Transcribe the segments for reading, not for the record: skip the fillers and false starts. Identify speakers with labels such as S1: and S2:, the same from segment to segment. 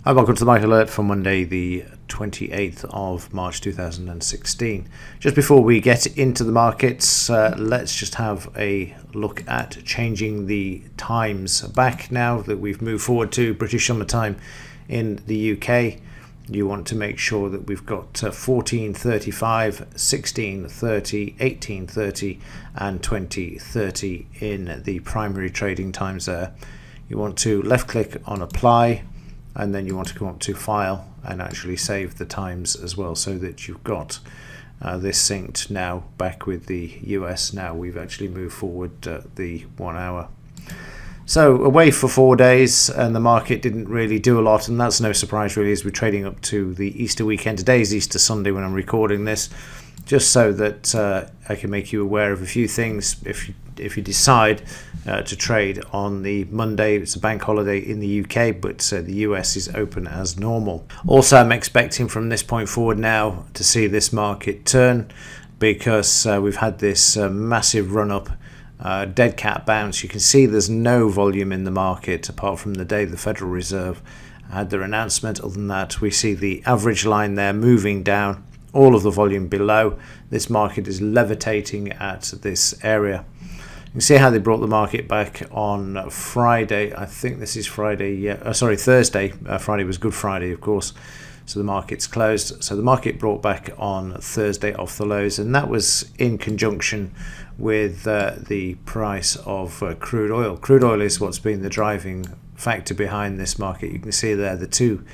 S1: Hi, welcome to the Market Alert for Monday, the 28th of March 2016. Just before we get into the markets, let's just have a look at changing the times back now that we've moved forward to British Summer Time in the UK. You want to make sure that we've got 14:35, 16:30, 18:30 and 20:30 in the primary trading times there. You want to left click on apply, and then you want to come up to file and actually save the times as well, so that you've got this synced now back with the US. Now we've actually moved forward the 1 hour. So away for 4 days, and the market didn't really do a lot, and that's no surprise really, as we're trading up to the Easter weekend. Today's Easter Sunday when I'm recording this, just so that I can make you aware of a few things. If you decide to trade on the Monday, it's a bank holiday in the UK, but the US is open as normal. Also, I'm expecting from this point forward now to see this market turn, because we've had this massive run up, dead cat bounce. You can see there's no volume in the market apart from the day the Federal Reserve had their announcement. Other than that, we see the average line there moving down, all of the volume below. This market is levitating at this area. You can see how they brought the market back on Friday. I think this is Friday, Thursday. Friday was Good Friday, of course, so the market's closed. So the market brought back on Thursday off the lows, and that was in conjunction with the price of crude oil. Crude oil is what's been the driving factor behind this market. You can see there the two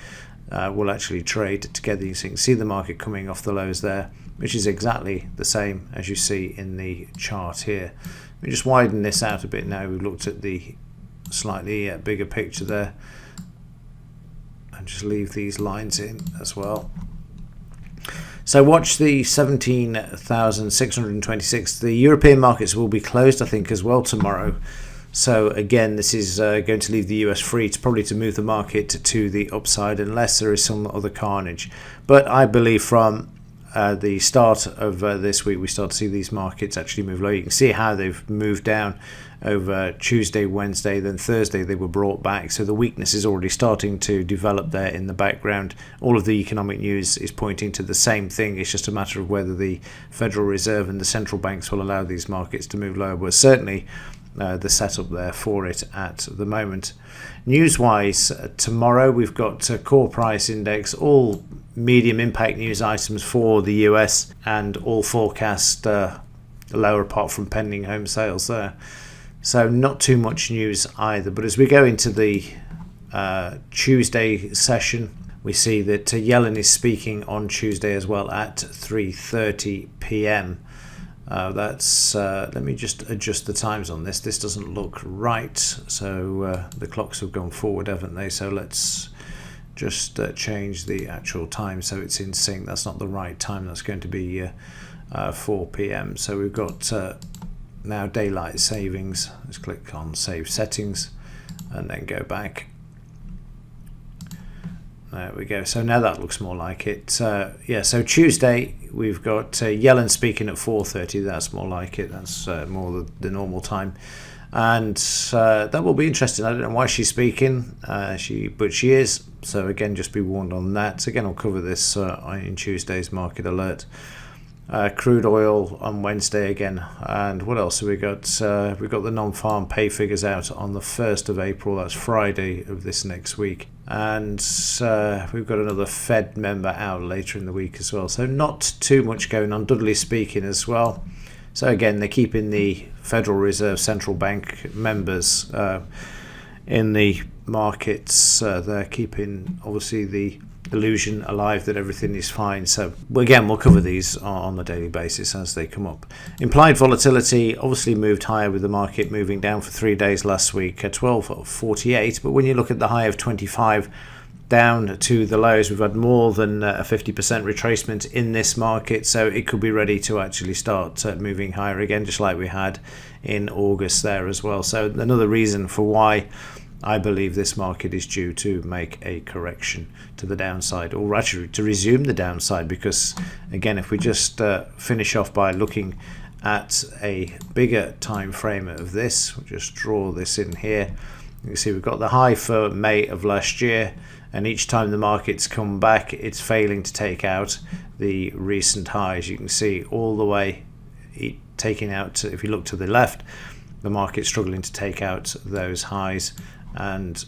S1: will actually trade together. You can see the market coming off the lows there, which is exactly the same as you see in the chart here. Let me just widen this out a bit now. We've looked at the slightly bigger picture there, and just leave these lines in as well. So watch the 17,626. The European markets will be closed, I think, as well tomorrow. So again, this is going to leave the US free to probably to move the market to the upside, unless there is some other carnage. But I believe from the start of this week, we start to see these markets actually move low. You can see how they've moved down over Tuesday, Wednesday, then Thursday they were brought back. So the weakness is already starting to develop there in the background. All of the economic news is pointing to the same thing. It's just a matter of whether the Federal Reserve and the central banks will allow these markets to move lower. But certainly the setup there for it at the moment. News-wise, tomorrow we've got core price index, all medium impact news items for the US, and all forecast lower apart from pending home sales there. So not too much news either. But as we go into the Tuesday session, we see that Yellen is speaking on Tuesday as well at 3:30 p.m. Let me just adjust the times on this. This doesn't look right. So the clocks have gone forward, haven't they? So let's just change the actual time so it's in sync. That's not the right time. That's going to be 4 p.m. So we've got now daylight savings. Let's click on save settings and then go back. There we go. So now that looks more like it. So Tuesday we've got Yellen speaking at 4:30. That's more like it. That's more the normal time, and that will be interesting. I don't know why she's speaking, but she is. So again, just be warned on that. Again, I'll cover this in Tuesday's market alert. Crude oil on Wednesday again, and what else have we got? We've got the non-farm pay figures out on the 1st of April. That's Friday of this next week, and we've got another Fed member out later in the week as well. So not too much going on. Dudley's speaking as well. So again, they're keeping the Federal Reserve Central Bank members in the markets. They're keeping obviously the illusion alive that everything is fine. So again, we'll cover these on a daily basis as they come up. Implied volatility obviously moved higher, with the market moving down for 3 days last week at 12.48. But when you look at the high of 25 down to the lows, we've had more than a 50% retracement in this market. So it could be ready to actually start moving higher again, just like we had in August there as well. So another reason for why I believe this market is due to make a correction to the downside, or actually to resume the downside, because again, if we just finish off by looking at a bigger time frame of this, we'll just draw this in here. You can see we've got the high for May of last year, and each time the markets come back, it's failing to take out the recent highs. You can see all the way taking out, if you look to the left, the market's struggling to take out those highs. And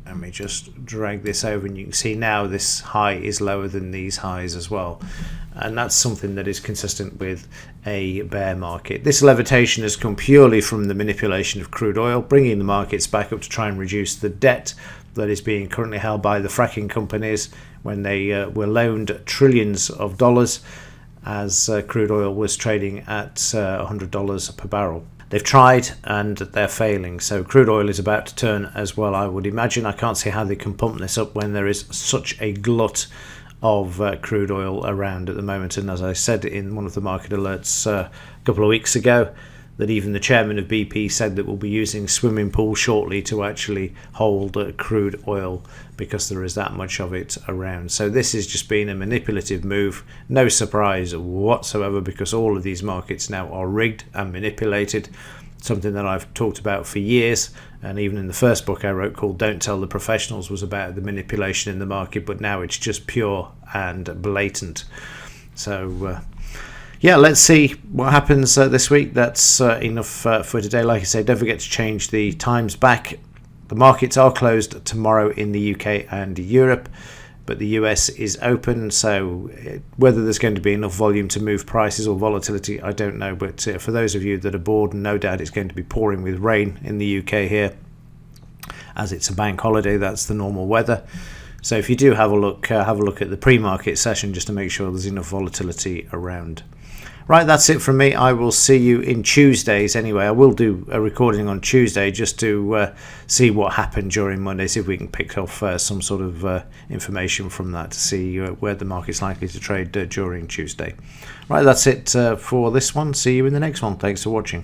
S1: let me just drag this over, and you can see now this high is lower than these highs as well. And that's something that is consistent with a bear market. This levitation has come purely from the manipulation of crude oil, bringing the markets back up to try and reduce the debt that is being currently held by the fracking companies when they were loaned trillions of dollars as crude oil was trading at $100 per barrel. They've tried and they're failing, so crude oil is about to turn as well, I would imagine. I can't see how they can pump this up when there is such a glut of crude oil around at the moment. And as I said in one of the market alerts a couple of weeks ago, that even the chairman of BP said that we'll be using swimming pools shortly to actually hold crude oil because there is that much of it around. So this has just been a manipulative move. No surprise whatsoever, because all of these markets now are rigged and manipulated, something that I've talked about for years. And even in the first book I wrote called Don't Tell the Professionals was about the manipulation in the market, but now it's just pure and blatant. So yeah, let's see what happens this week. That's enough for today. Like I say, don't forget to change the times back. The markets are closed tomorrow in the UK and Europe, but the US is open, so whether there's going to be enough volume to move prices or volatility, I don't know. But for those of you that are bored, no doubt it's going to be pouring with rain in the UK here, as it's a bank holiday. That's the normal weather. So if you do have a look at the pre-market session just to make sure there's enough volatility around. Right, that's it from me. I will see you in Tuesdays anyway. I will do a recording on Tuesday just to see what happened during Monday, see if we can pick off some sort of information from that to see where the market's likely to trade during Tuesday. Right, that's it for this one. See you in the next one. Thanks for watching.